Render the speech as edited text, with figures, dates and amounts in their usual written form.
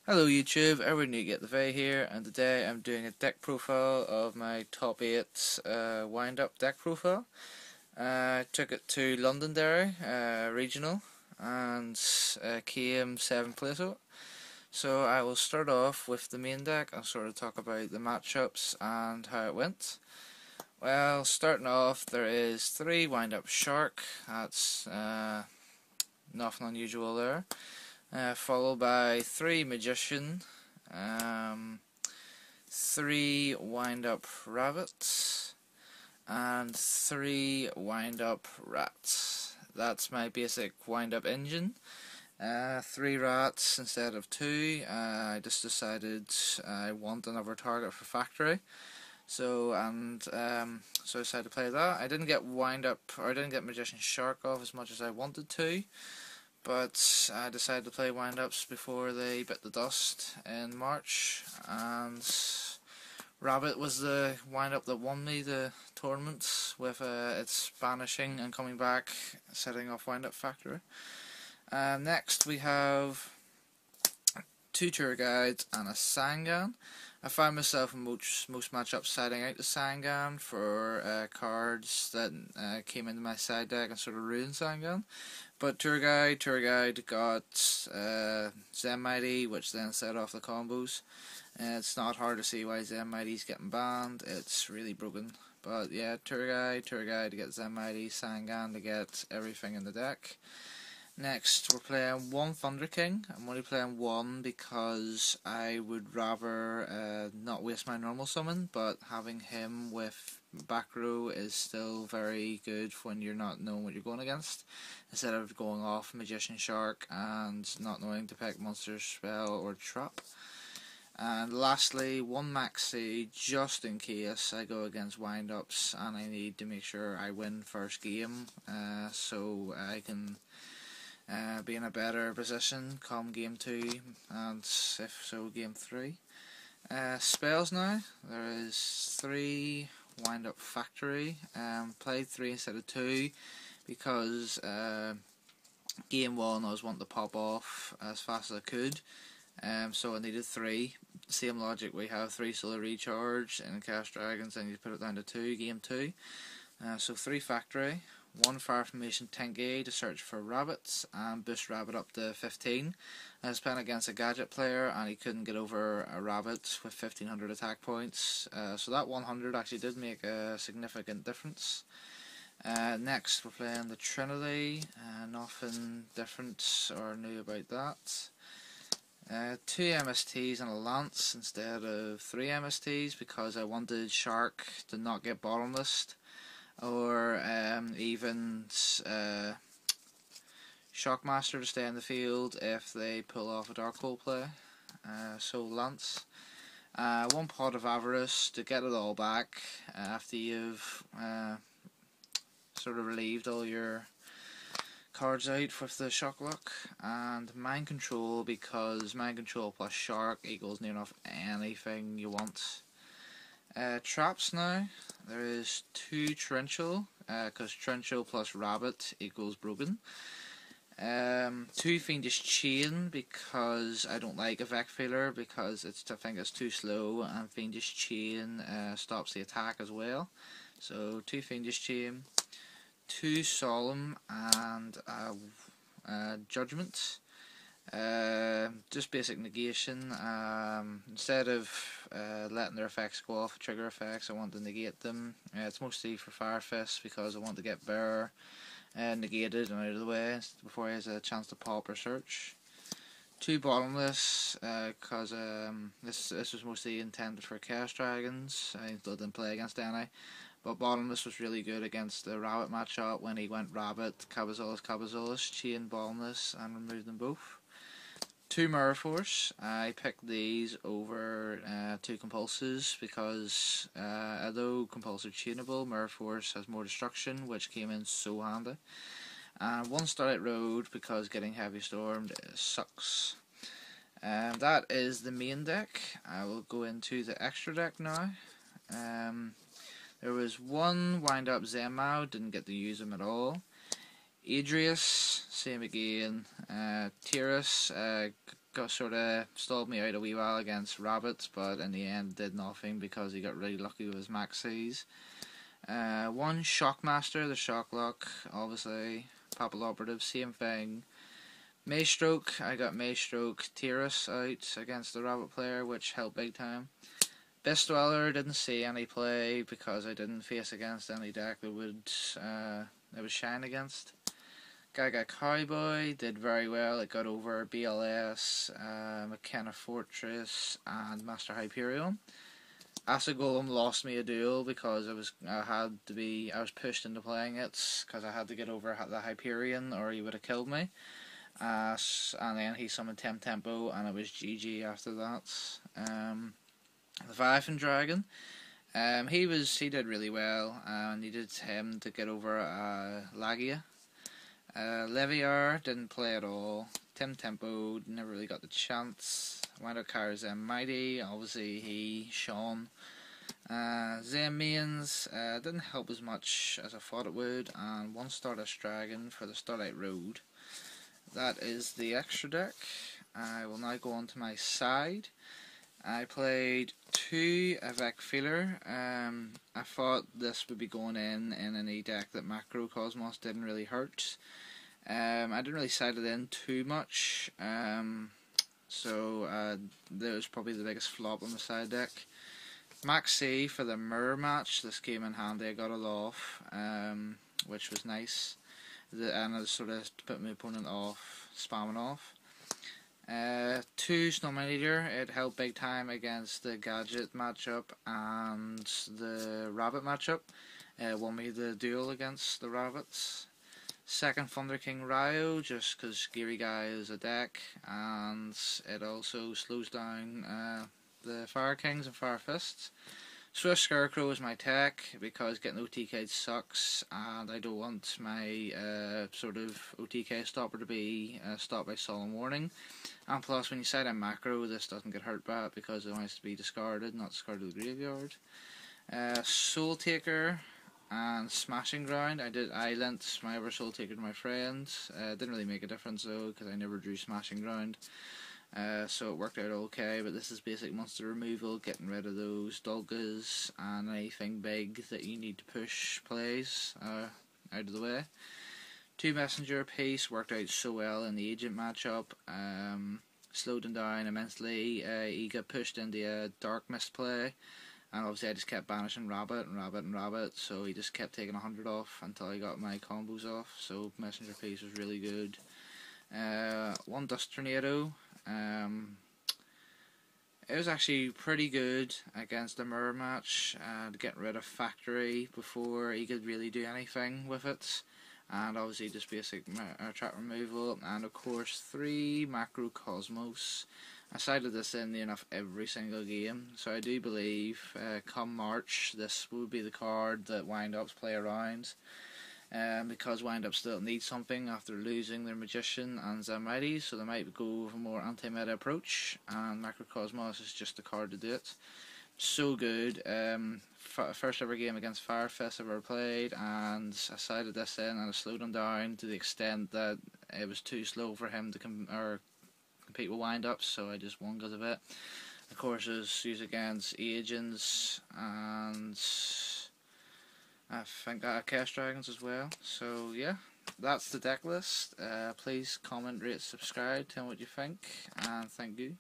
Hello YouTube, everyone new get Levay here, and today I'm doing a deck profile of my top 8 wind-up deck profile. I took it to Londonderry regional and came 7th place of it. So I will start off with the main deck and sort of talk about the matchups and how it went. Well, starting off, there is 3 wind-up shark. That's nothing unusual there. Followed by 3 magician, 3 wind-up rabbits, and 3 wind-up rats. That's my basic wind-up engine. 3 rats instead of 2. I just decided I want another target for factory. So I decided to play that. I didn't get magician shark off as much as I wanted to, but I decided to play wind-ups before they bit the dust in March, and Rabbit was the wind-up that won me the tournament with its banishing and coming back, setting off wind-up factory. Next we have 2 tour guides and a Sangan. I found myself in most matchups siding out the Sangan for cards that came into my side deck and sort of ruined Sangan. But tour guide got Zen Mighty, which then set off the combos. It's not hard to see why Zen Mighty's getting banned. It's really broken. But yeah, tour guide to get Zen Mighty, Sangan to get everything in the deck. Next, we're playing 1 Thunder King. I'm only playing 1 because I would rather not waste my normal summon, but having him with back row is still very good when you're not knowing what you're going against, instead of going off Magician Shark and not knowing to pick Monster Spell or Trap. And lastly, 1 Maxi, just in case I go against wind-ups and I need to make sure I win first game, so I can be in a better position come game 2 and if so game 3. Spells now, there is 3 wind-up factory. Played 3 instead of 2 because game 1 I was wanting to pop off as fast as I could, so I needed 3. Same logic, we have 3 solar recharge in Chaos Dragons and you put it down to 2 game 2. So 3 factory, 1 Fire Formation Tenki to search for rabbits and boost rabbit up to 15. I was playing against a gadget player and he couldn't get over a rabbit with 1500 attack points, so that 100 actually did make a significant difference. Next we're playing the Trinity, nothing different or new about that. 2 MSTs and a Lance instead of 3 MSTs because I wanted Shark to not get bottomless, or even Shockmaster to stay in the field if they pull off a Dark Hole play. So Lance. 1 Pot of Avarice to get it all back after you've sort of relieved all your cards out with the Shock Luck, and Mind Control because Mind Control plus Shark equals near enough anything you want. Traps now, there is 2 Torrential, because Torrential plus Rabbit equals broken. 2 Fiendish Chain because I don't like Evac Failure because I think it's too slow, and Fiendish Chain stops the attack as well. So 2 Fiendish Chain, 2 Solemn and Judgment. Just basic negation. Instead of letting their effects go off, trigger effects, I want to negate them. It's mostly for Firefist because I want to get Bear negated and out of the way before he has a chance to pop or search. 2 Bottomless because this was mostly intended for Chaos Dragons. I still didn't play against any, but Bottomless was really good against the Rabbit matchup when he went Rabbit, Cabazolus, Chain Bottomless and removed them both. 2 Mirror Force. I picked these over 2 Compulses because although Compulse are chainable, Mirror Force has more destruction, which came in so handy. And 1 Starlight Road because getting Heavy Stormed sucks. And that is the main deck. I will go into the extra deck now. There was 1 wind-up Zenmao, didn't get to use him at all. Adrius, same again. Tyrus, got sort of stalled me out a wee while against rabbits, but in the end did nothing because he got really lucky with his maxis. One Shockmaster, the Shocklock, obviously. Papal Operative, same thing. Maystroke, I got Maystroke Tyrus out against the rabbit player, which helped big time. Best Dweller, didn't see any play because I didn't face against any deck that would shine against. Gaga Cowboy did very well. It got over BLS, McKenna Fortress, and Master Hyperion. Acid Golem lost me a duel because I was pushed into playing it because I had to get over the Hyperion or he would have killed me. And then he summoned Tempo and it was GG after that. Leviathan Dragon, he did really well. Needed him to get over Lagia. Levay didn't play at all. Tempo never really got the chance. Wound up Karazem Mighty, obviously he shone. Zemians didn't help as much as I thought it would, and one Stardust Dragon for the Starlight Road. That is the extra deck. I will now go on to my side. I played 2 Avec Feeler. I thought this would be going in any deck that Macrocosmos didn't really hurt. I didn't really side it in too much, so that was probably the biggest flop on the side deck. Max C for the mirror match, this came in handy. I got it off, which was nice, and I sort of put my opponent off, spamming off. 2 Snowman Eater, it helped big time against the Gadget matchup and the Rabbit matchup. Won me the duel against the Rabbits. Second Thunder King Ryo, just because Geary Guy is a deck, and it also slows down the Fire Kings and Fire Fists. Swift Scarecrow is my tech because getting OTK sucks, and I don't want my sort of OTK stopper to be stopped by Solemn Warning. And plus, when you side on macro, this doesn't get hurt by it because it wants to be discarded, not discarded to the graveyard. Soul Taker and Smashing Ground. I lent my other Soul Taker to my friends. Didn't really make a difference though because I never drew Smashing Ground. So it worked out okay, but this is basic monster removal, getting rid of those Dolgas and anything big that you need to push plays out of the way. 2 Messenger piece worked out so well in the Agent matchup, slowed him down immensely. He got pushed into a Dark Mist play, and obviously I just kept banishing Rabbit and Rabbit and Rabbit, so he just kept taking 100 off until I got my combos off, so Messenger piece was really good. 1 Dust Tornado. It was actually pretty good against the mirror match, getting rid of Factory before he could really do anything with it, and obviously just basic trap removal, and of course 3 Macrocosmos. I sided this in near enough every single game, so I do believe come March this will be the card that Wind-Ups play around. Because Wind-Up still need something after losing their Magician and Zammighty, so they might go with a more anti-meta approach, and Macrocosmos is just the card to do it. So good. First ever game against Firefist I've ever played, and I sided this in and I slowed him down to the extent that it was too slow for him to compete with Wind-Ups, so I just won because of it. Of course, it was used against Agents and I think Chaos Dragons as well. So yeah, that's the deck list. Please comment, rate, subscribe, tell me what you think, and thank you.